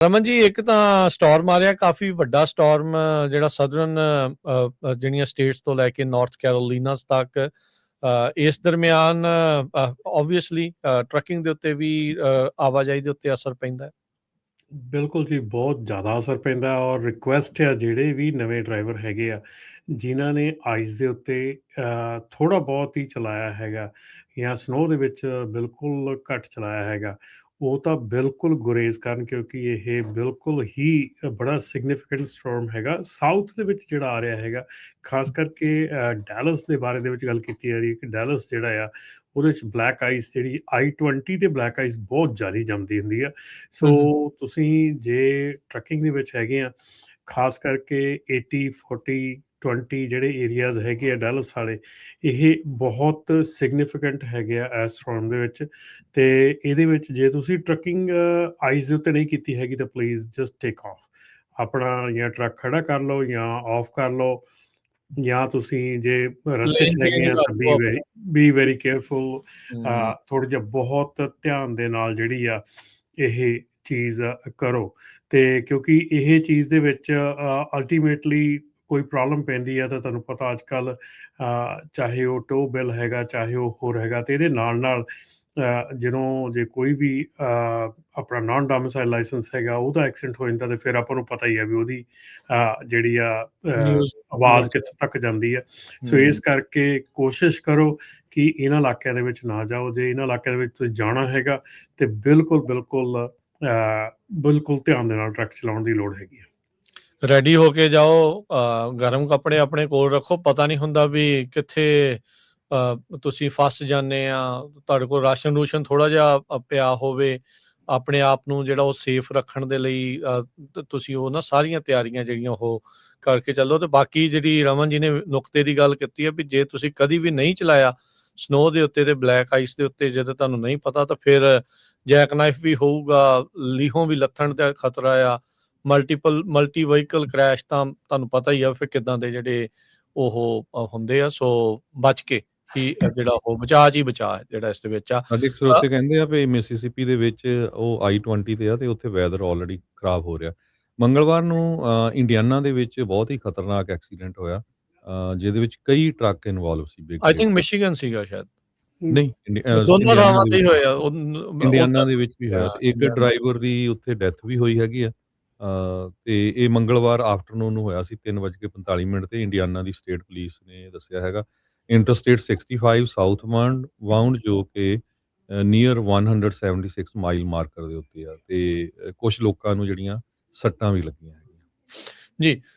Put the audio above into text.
ਰਮਨ ਜੀ, ਇੱਕ ਤਾਂ ਸਟੋਰਮ ਆ ਰਿਹਾ, ਕਾਫੀ ਵੱਡਾ ਸਟੋਰਮ, ਜਿਹੜਾ ਸਦਰਨ ਜਿਹੜੀਆਂ ਸਟੇਟਸ ਤੋਂ ਲੈ ਕੇ ਨਾਰਥ ਕੈਰੋਲੀਨਾਸ ਤੱਕ। ਇਸ ਦਰਮਿਆਨ ਓਬਵੀਅਸਲੀ ਟਰੱਕਿੰਗ ਦੇ ਉੱਤੇ ਵੀ ਆਵਾਜਾਈ ਦੇ ਉੱਤੇ ਅਸਰ ਪੈਂਦਾ ਹੈ। ਬਿਲਕੁਲ ਜੀ, ਬਹੁਤ ਜ਼ਿਆਦਾ ਅਸਰ ਪੈਂਦਾ ਔਰ ਰਿਕੁਐਸਟ ਆ ਜਿਹੜੇ ਵੀ ਨਵੇਂ ਡਰਾਈਵਰ ਹੈਗੇ ਆ, ਜਿਨ੍ਹਾਂ ਨੇ ਆਈਸ ਦੇ ਉੱਤੇ ਥੋੜ੍ਹਾ ਬਹੁਤ ਹੀ ਚਲਾਇਆ ਹੈਗਾ ਜਾਂ ਸਨੋ ਦੇ ਵਿੱਚ ਬਿਲਕੁਲ ਘੱਟ ਚਲਾਇਆ ਹੈਗਾ, ਉਹ ਤਾਂ ਬਿਲਕੁਲ ਗੁਰੇਜ਼ ਕਰਨ, ਕਿਉਂਕਿ ਇਹ ਬਿਲਕੁਲ ਹੀ ਬੜਾ ਸਿਗਨੀਫਿਕੈਂਟ ਸਟੋਰਮ ਹੈਗਾ ਸਾਊਥ ਦੇ ਵਿੱਚ ਜਿਹੜਾ ਆ ਰਿਹਾ ਹੈਗਾ। ਖਾਸ ਕਰਕੇ ਡੈਲਸ ਦੇ ਬਾਰੇ ਦੇ ਵਿੱਚ ਗੱਲ ਕੀਤੀ ਜਾ ਰਹੀ ਹੈ ਕਿ ਡੈਲਸ ਜਿਹੜਾ ਆ ਉਹਦੇ 'ਚ ਬਲੈਕ ਆਈਸ, ਜਿਹੜੀ I-20 ਤੇ ਬਲੈਕ ਆਈਸ ਬਹੁਤ ਜ਼ਿਆਦਾ ਜੰਮਦੀ ਹੁੰਦੀ ਆ। ਸੋ ਤੁਸੀਂ ਜੇ ਟਰੱਕਿੰਗ ਦੇ ਵਿੱਚ ਹੈਗੇ ਆ, ਖਾਸ ਕਰਕੇ 80, 40, 20 ਜਿਹੜੇ ਏਰੀਆਜ਼ ਹੈਗੇ ਆ ਡੈਲਸ ਵਾਲੇ, ਇਹ ਬਹੁਤ ਸਿਗਨੀਫਿਕੈਂਟ ਹੈਗੇ ਆ ਇਸ ਸਟੋਰਮ ਦੇ ਵਿੱਚ। ਅਤੇ ਇਹਦੇ ਵਿੱਚ ਜੇ ਤੁਸੀਂ ਟਰੱਕਿੰਗ ਆਈਸ ਦੇ ਉੱਤੇ ਨਹੀਂ ਕੀਤੀ ਹੈਗੀ ਤਾਂ ਪਲੀਜ਼ ਜਸਟ ਟੇਕ ਆਫ, ਆਪਣਾ ਜਾਂ ਟਰੱਕ ਖੜਾ ਕਰ ਲਓ ਜਾਂ ਆਫ ਕਰ ਲਓ, ਜਾਂ ਤੁਸੀਂ ਜੇ ਰਸਤੇ 'ਚ ਹੈਗੇ ਆ ਤਾਂ ਬੀ ਵੈਰੀ ਕੇਅਰਫੁਲ। ਥੋੜ੍ਹਾ ਜਿਹਾ ਬਹੁਤ ਧਿਆਨ ਦੇ ਨਾਲ ਜਿਹੜੀ ਆ ਇਹ ਚੀਜ਼ ਕਰੋ, ਅਤੇ ਕਿਉਂਕਿ ਇਹ ਚੀਜ਼ ਦੇ ਵਿੱਚ ਅਲਟੀਮੇਟਲੀ ਕੋਈ ਪ੍ਰੋਬਲਮ ਪੈਂਦੀ ਆ ਤਾਂ ਤੁਹਾਨੂੰ ਪਤਾ ਅੱਜ ਕੱਲ੍ਹ ਚਾਹੇ ਉਹ ਟੋ ਬਿੱਲ ਹੈਗਾ, ਚਾਹੇ ਉਹ ਹੋਰ ਹੈਗਾ, ਅਤੇ ਇਹਦੇ ਨਾਲ ਜਦੋਂ ਜੇ ਕੋਈ ਵੀ ਆਪਣਾ ਨਾਨ ਡੋਮਿਸਾਈਲ ਲਾਇਸੈਂਸ ਹੈਗਾ ਉਹਦਾ ਐਕਸੀਡੈਂਟ ਹੋ ਜਾਂਦਾ, ਤਾਂ ਫਿਰ ਆਪਾਂ ਨੂੰ ਪਤਾ ਹੀ ਆ ਵੀ ਉਹਦੀ ਜਿਹੜੀ ਆ ਆਵਾਜ਼ ਕਿੱਥੋਂ ਤੱਕ ਜਾਂਦੀ ਆ। ਸੋ ਇਸ ਕਰਕੇ ਕੋਸ਼ਿਸ਼ ਕਰੋ ਕਿ ਇਹਨਾਂ ਇਲਾਕਿਆਂ ਦੇ ਵਿੱਚ ਨਾ ਜਾਓ। ਜੇ ਇਹਨਾਂ ਇਲਾਕਿਆਂ ਦੇ ਵਿੱਚ ਤੁਸੀਂ ਜਾਣਾ ਹੈਗਾ ਤੇ ਬਿਲਕੁਲ ਧਿਆਨ ਦੇ ਨਾਲ ਟਰੱਕ ਚਲਾਉਣ ਦੀ ਲੋੜ ਹੈਗੀ ਆ। ਰੈਡੀ ਹੋ ਕੇ ਜਾਓ, ਗਰਮ ਕੱਪੜੇ ਆਪਣੇ ਕੋਲ ਰੱਖੋ, ਪਤਾ ਨਹੀਂ ਹੁੰਦਾ ਵੀ ਕਿੱਥੇ ਤੁਸੀਂ ਫਸ ਜਾਂਦੇ ਆ। ਤੁਹਾਡੇ ਕੋਲ ਰਾਸ਼ਨ ਰੂਸ਼ਨ ਥੋੜ੍ਹਾ ਜਿਹਾ ਪਿਆ ਹੋਵੇ, ਆਪਣੇ ਆਪ ਨੂੰ ਜਿਹੜਾ ਉਹ ਸੇਫ ਰੱਖਣ ਦੇ ਲਈ ਤੁਸੀਂ ਉਹ ਨਾ ਸਾਰੀਆਂ ਤਿਆਰੀਆਂ ਜਿਹੜੀਆਂ ਉਹ ਕਰਕੇ ਚੱਲੋ। ਅਤੇ ਬਾਕੀ ਜਿਹੜੀ ਰਮਨ ਜੀ ਨੇ ਨੁਕਤੇ ਦੀ ਗੱਲ ਕੀਤੀ ਹੈ ਵੀ ਜੇ ਤੁਸੀਂ ਕਦੀ ਵੀ ਨਹੀਂ ਚਲਾਇਆ ਸਨੋ ਦੇ ਉੱਤੇ ਅਤੇ ਬਲੈਕ ਆਈਸ ਦੇ ਉੱਤੇ, ਜਦੋਂ ਤੁਹਾਨੂੰ ਨਹੀਂ ਪਤਾ, ਤਾਂ ਫਿਰ ਜੈਕ ਨਾਈਫ ਵੀ ਹੋਊਗਾ, ਲੀਹੋਂ ਵੀ ਲੱਥਣ ਦਾ ਖਤਰਾ ਆ, ਮਲਟੀ ਵਹੀਕਲ ਕਰੈਸ਼ ਤਾਂ ਤੁਹਾਨੂੰ ਪਤਾ ਹੀ ਆ ਫਿਰ ਕਿੱਦਾਂ ਦੇ ਜਿਹੜੇ ਉਹ ਹੁੰਦੇ ਆ। ਸੋ ਬਚ ਕੇ ਹੀ ਜਿਹੜਾ ਉਹ ਬਚਾਅ 'ਚ ਹੀ ਬਚਾਅ ਹੈ ਜਿਹੜਾ ਇਸ ਦੇ ਵਿੱਚ ਆ। ਸਾਡੇ ਇੱਕ ਸਰੋਤੇ ਕਹਿੰਦੇ ਆ ਵੀ ਮਿਸੀਸਿਪੀ ਦੇ ਵਿੱਚ ਉਹ I-20 ਤੇ ਆ ਅਤੇ ਉੱਥੇ ਵੈਦਰ ਆਲਰੇਡੀ ਖਰਾਬ ਹੋ ਰਿਹਾ। ਮੰਗਲਵਾਰ ਨੂੰ ਇੰਡੀਆਨਾ ਦੇ ਵਿੱਚ ਬਹੁਤ ਹੀ ਖਤਰਨਾਕ ਐਕਸੀਡੈਂਟ ਹੋਇਆ, ਜਿਹਦੇ ਵਿੱਚ ਕਈ truck involve C. I think Michigan ਸੀਗਾ ਸ਼ਾਇਦ। ਨਹੀਂ, ਦੋਨੋਂ ਥਾਵਾਂ ਤੇ ਹੀ ਹੋਇਆ। ਇੰਡੀਆਨਾ ਦੇ ਵਿੱਚ ਵੀ ਹੋਇਆ ਤੇ ਇੱਕ ਡਰਾਈਵਰ ਦੀ ਉੱਥੇ ਡੈਥ ਵੀ ਹੋਈ ਹੈਗੀ ਆ। ਤੇ ਇਹ ਮੰਗਲਵਾਰ ਆਫਟਰਨੂਨ ਨੂੰ ਹੋਇਆ ਸੀ 3:45 ਤੇ ਇੰਡੀਆਨਾ ਦੀ ਸਟੇਟ ਪੁਲਿਸ ਨੇ ਦੱਸਿਆ ਹੈਗਾ। ਇੰਟਰਸਟੇਟ 65 ਸਾਊਥ ਵਾਊਂਡ ਜੋ ਕਿ ਨੀਅਰ 176 ਮਾਈਲ ਮਾਰਕਰ ਦੇ ਉੱਤੇ ਆ, ਤੇ ਕੁਝ ਲੋਕਾਂ ਨੂੰ ਜਿਹੜੀਆਂ ਸੱਟਾਂ ਵੀ ਲੱਗੀਆਂ ਹੈਗੀਆਂ। ਜੀ